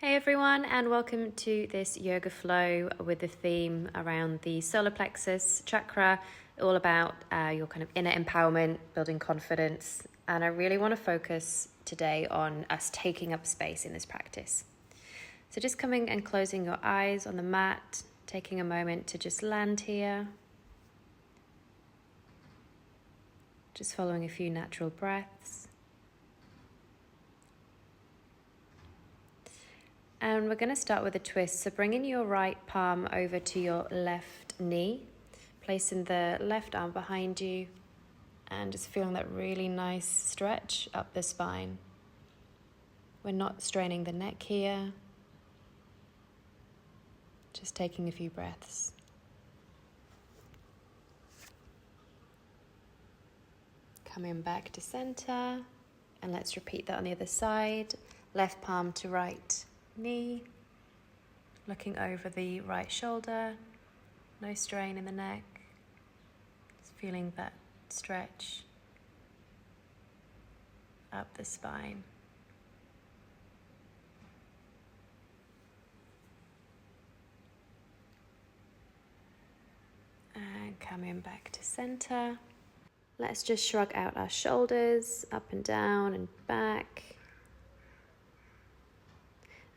Hey everyone, and welcome to this yoga flow with the theme around the solar plexus chakra, all about your kind of inner empowerment, building confidence. And I really want to focus today on us taking up space in this practice. So just coming and closing your eyes on the mat, taking a moment to just land here. Just following a few natural breaths. And we're going to start with a twist. So bringing your right palm over to your left knee, placing the left arm behind you, and just feeling that really nice stretch up the spine. We're not straining the neck here. Just taking a few breaths. Coming back to center, and let's repeat that on the other side. Left palm to right knee, looking over the right shoulder, no strain in the neck, just feeling that stretch up the spine. And coming back to center. Let's just shrug out our shoulders, up and down and back.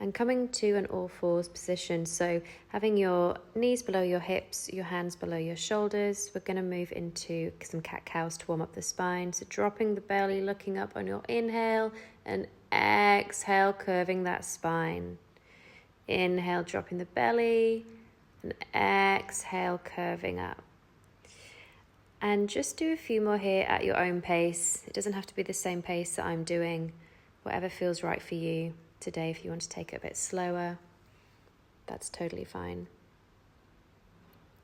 And coming to an all fours position, so having your knees below your hips, your hands below your shoulders. We're going to move into some cat-cows to warm up the spine. So dropping the belly, looking up on your inhale, and exhale, curving that spine. Inhale, dropping the belly, and exhale, curving up. And just do a few more here at your own pace. It doesn't have to be the same pace that I'm doing, whatever feels right for you. Today, if you want to take it a bit slower, that's totally fine.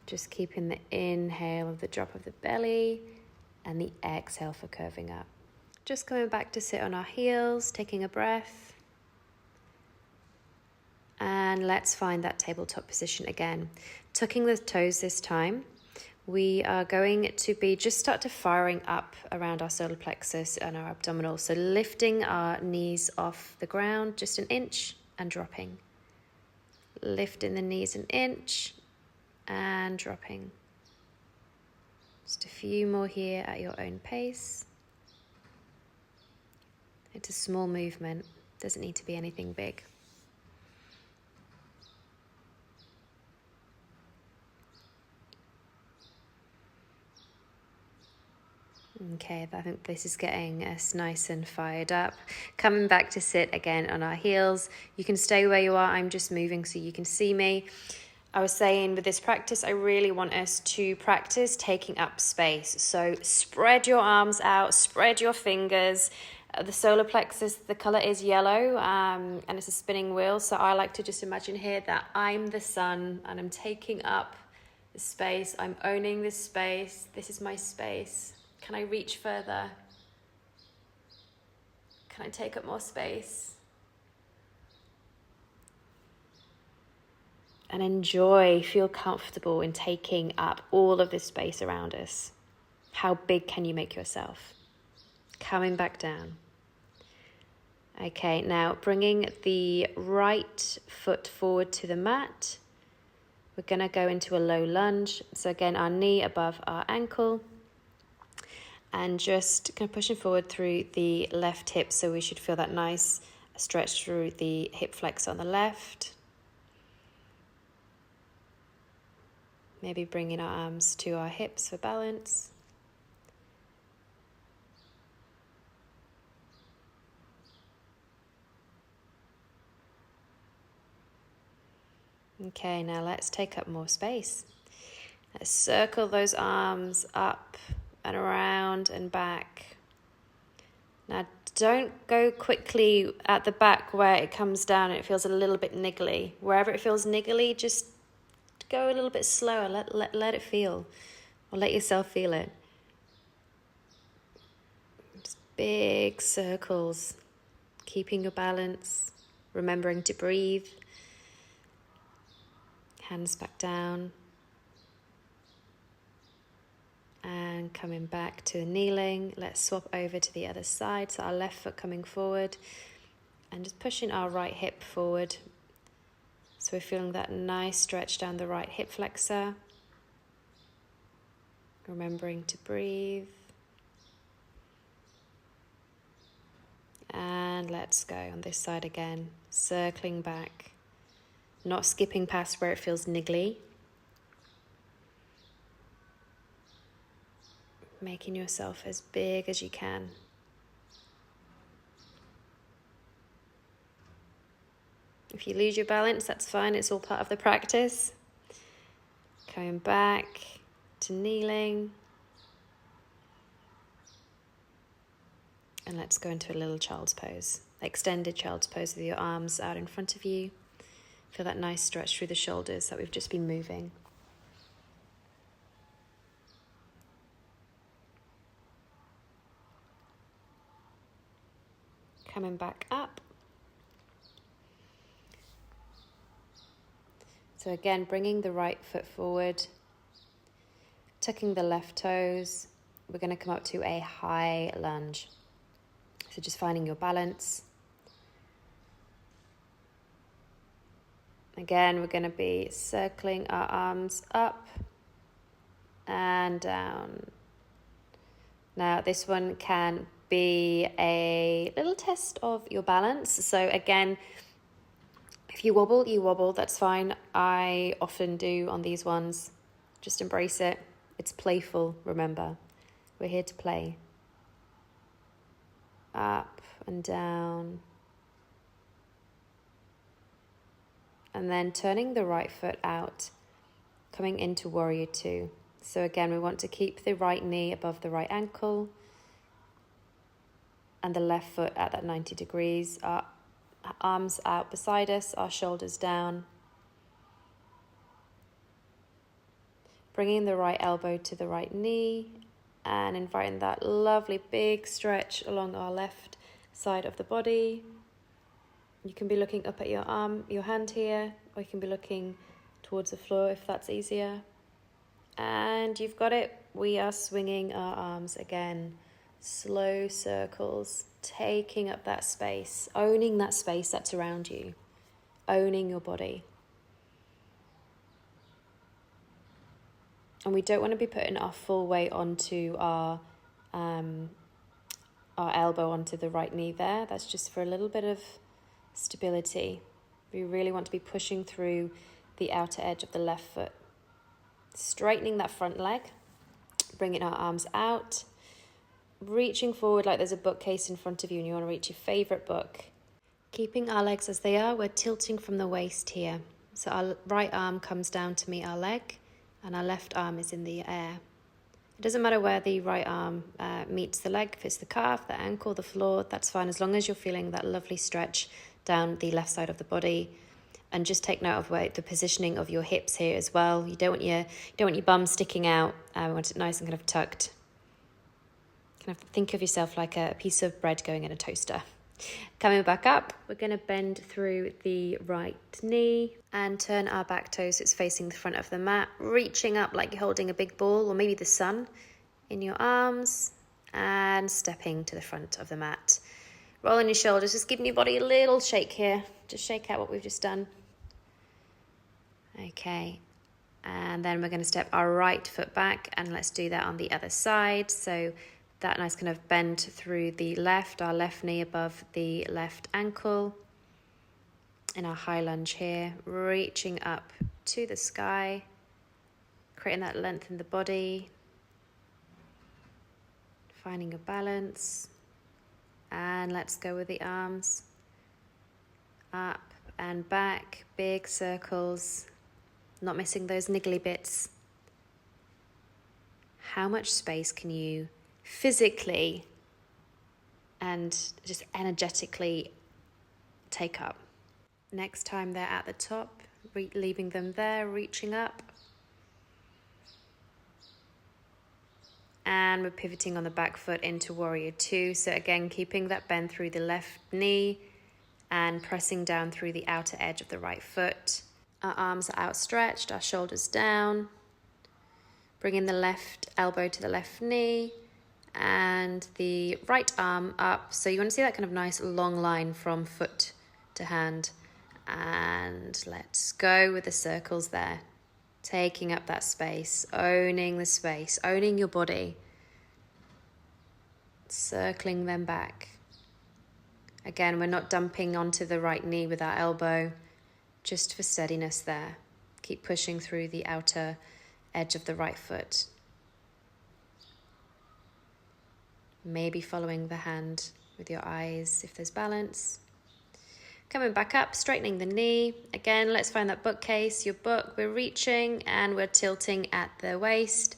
Just keeping the inhale of the drop of the belly and the exhale for curving up. Just coming back to sit on our heels, taking a breath. And let's find that tabletop position again. Tucking the toes this time. We are going to be just start to firing up around our solar plexus and our abdominal. So lifting our knees off the ground just an inch and dropping. Lifting the knees an inch and dropping. Just a few more here at your own pace. It's a small movement. Doesn't need to be anything big. Okay, I think this is getting us nice and fired up. Coming back to sit again on our heels. You can stay where you are. I'm just moving so you can see me. I was saying with this practice, I really want us to practice taking up space. So spread your arms out, spread your fingers. The solar plexus, the color is yellow, and it's a spinning wheel. So I like to just imagine here that I'm the sun and I'm taking up the space. I'm owning this space. This is my space. Can I reach further? Can I take up more space? And enjoy, feel comfortable in taking up all of this space around us. How big can you make yourself? Coming back down. Okay, now bringing the right foot forward to the mat. We're going to go into a low lunge. So again, our knee above our ankle. And just kind of pushing forward through the left hip. So we should feel that nice stretch through the hip flexor on the left. Maybe bringing our arms to our hips for balance. Okay, now let's take up more space. Let's circle those arms up and around and back. Now don't go quickly at the back where it comes down and it feels a little bit niggly. Wherever it feels niggly, just go a little bit slower. Let it feel, or let yourself feel it. Just big circles, keeping your balance, remembering to breathe. Hands back down. And coming back to kneeling, let's swap over to the other side. So our left foot coming forward and just pushing our right hip forward, So we're feeling that nice stretch down the right hip flexor. Remembering to breathe. And let's go on this side again, circling back, not skipping past where it feels niggly. Making yourself as big as you can. If you lose your balance, that's fine, it's all part of the practice. Coming back to kneeling. And let's go into a little child's pose. Extended child's pose with your arms out in front of you. Feel that nice stretch through the shoulders that we've just been moving. Coming back up. So again, bringing the right foot forward, tucking the left toes. We're going to come up to a high lunge. So just finding your balance. Again, we're going to be circling our arms up and down. Now, this one can be a little test of your balance. So again, if you wobble, that's fine. I often do on these ones. Just embrace it. It's playful, remember. We're here to play. Up and down. And then turning the right foot out, coming into warrior two. So again, we want to keep the right knee above the right ankle and the left foot at that 90 degrees. Our arms out beside us, our shoulders down. Bringing the right elbow to the right knee and inviting that lovely big stretch along our left side of the body. You can be looking up at your arm, your hand here, or you can be looking towards the floor if that's easier. And you've got it. We are swinging our arms again. Slow circles, taking up that space, owning that space that's around you, owning your body. And we don't want to be putting our full weight onto our elbow onto the right knee there. That's just for a little bit of stability. We really want to be pushing through the outer edge of the left foot. Straightening that front leg, bringing our arms out, reaching forward like there's a bookcase in front of you and you want to reach your favorite book. Keeping our legs as they are, we're tilting from the waist here. So our right arm comes down to meet our leg and our left arm is in the air. It doesn't matter where the right arm meets the leg, if it's the calf, the ankle, the floor, that's fine as long as you're feeling that lovely stretch down the left side of the body. And just take note of the positioning of your hips here as well. You don't want your bum sticking out. We want it nice and kind of tucked. Kind of think of yourself like a piece of bread going in a toaster. Coming back up, we're going to bend through the right knee and turn our back toe so it's facing the front of the mat, reaching up like you're holding a big ball or maybe the sun in your arms and stepping to the front of the mat. Rolling your shoulders, just giving your body a little shake here. Just shake out what we've just done. Okay, and then we're going to step our right foot back and let's do that on the other side. So that nice kind of bend through the left, our left knee above the left ankle. In our high lunge here, reaching up to the sky, creating that length in the body, finding a balance. And let's go with the arms up and back, big circles, not missing those niggly bits. How much space can you physically and just energetically take up? Next time they're at the top, leaving them there, reaching up. And we're pivoting on the back foot into warrior two. So again, keeping that bend through the left knee and pressing down through the outer edge of the right foot. Our arms are outstretched, our shoulders down. Bringing the left elbow to the left knee and the right arm up. So you want to see that kind of nice long line from foot to hand. And let's go with the circles there. Taking up that space, owning the space, owning your body. Circling them back. Again, we're not dumping onto the right knee with our elbow, just for steadiness there. Keep pushing through the outer edge of the right foot. Maybe following the hand with your eyes if there's balance. Coming back up, straightening the knee. Again, let's find that bookcase, your book. We're reaching and we're tilting at the waist.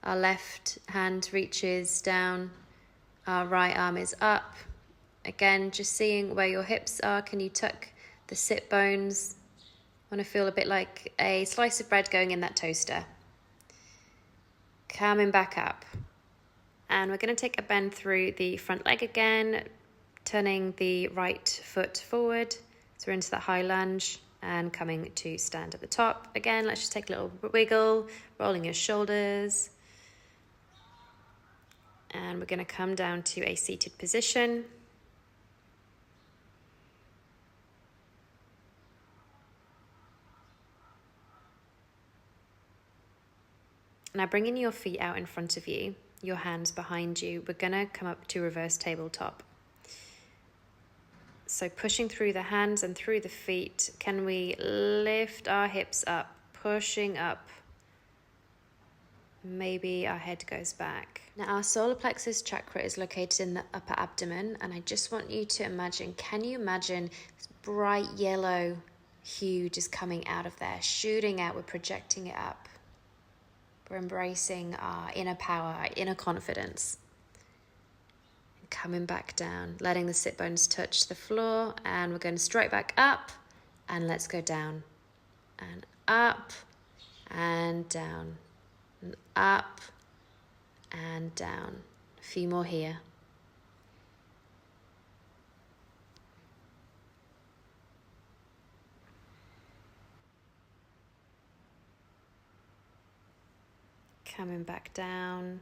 Our left hand reaches down. Our right arm is up. Again, just seeing where your hips are. Can you tuck the sit bones? Want to feel a bit like a slice of bread going in that toaster. Coming back up. And we're going to take a bend through the front leg again, turning the right foot forward. So we're into that high lunge and coming to stand at the top. Again, let's just take a little wiggle, rolling your shoulders. And we're going to come down to a seated position. Now bringing your feet out in front of you, your hands behind you, we're going to come up to reverse tabletop. So pushing through the hands and through the feet, can we lift our hips up, pushing up? Maybe our head goes back. Now our solar plexus chakra is located in the upper abdomen, and I just want you to imagine, can you imagine this bright yellow hue just coming out of there, shooting out, we're projecting it up. We're embracing our inner power, our inner confidence. And coming back down, letting the sit bones touch the floor, and we're going straight back up, and let's go down. And up, and down. And up, and down. A few more here. Coming back down,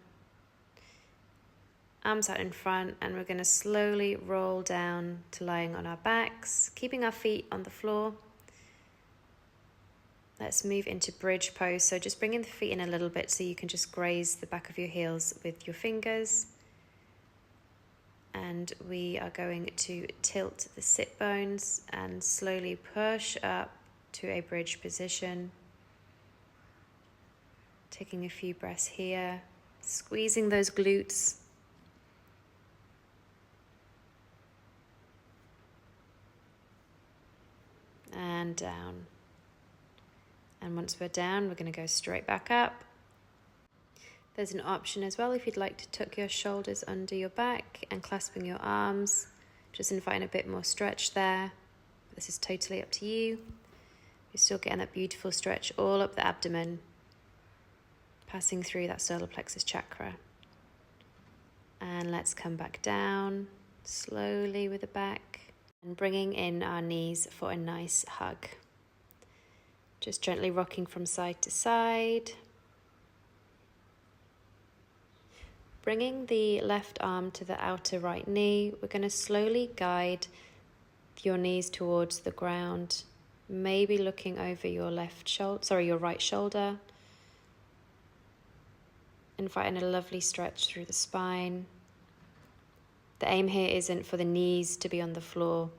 arms out in front, and we're going to slowly roll down to lying on our backs, keeping our feet on the floor. Let's move into bridge pose, so just bringing the feet in a little bit so you can just graze the back of your heels with your fingers. And we are going to tilt the sit bones and slowly push up to a bridge position. Taking a few breaths here, squeezing those glutes. And down. And once we're down, we're going to go straight back up. There's an option as well if you'd like to tuck your shoulders under your back and clasping your arms, just inviting a bit more stretch there. This is totally up to you. You're still getting that beautiful stretch all up the abdomen, passing through that solar plexus chakra. And let's come back down slowly with the back and bringing in our knees for a nice hug. Just gently rocking from side to side. Bringing the left arm to the outer right knee, we're going to slowly guide your knees towards the ground, maybe looking over your your right shoulder. Inviting a lovely stretch through the spine. The aim here isn't for the knees to be on the floor,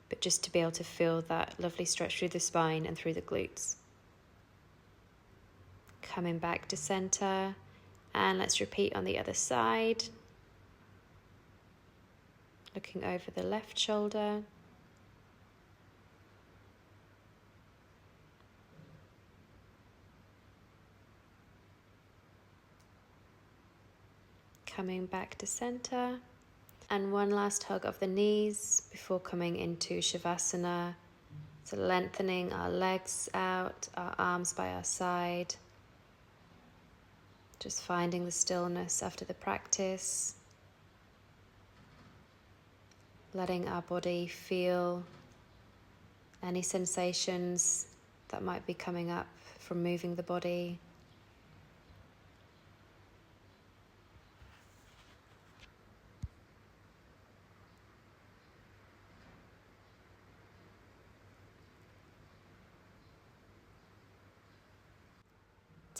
but just to be able to feel that lovely stretch through the spine and through the glutes. Coming back to center, and let's repeat on the other side. Looking over the left shoulder. Coming back to center, and one last hug of the knees before coming into Shavasana. So lengthening our legs out, our arms by our side. Just finding the stillness after the practice. Letting our body feel any sensations that might be coming up from moving the body.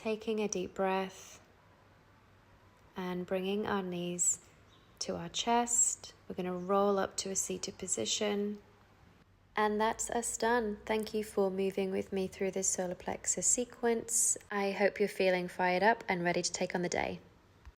taking a deep breath and bringing our knees to our chest. We're going to roll up to a seated position. And that's us done. Thank you for moving with me through this solar plexus sequence. I hope you're feeling fired up and ready to take on the day.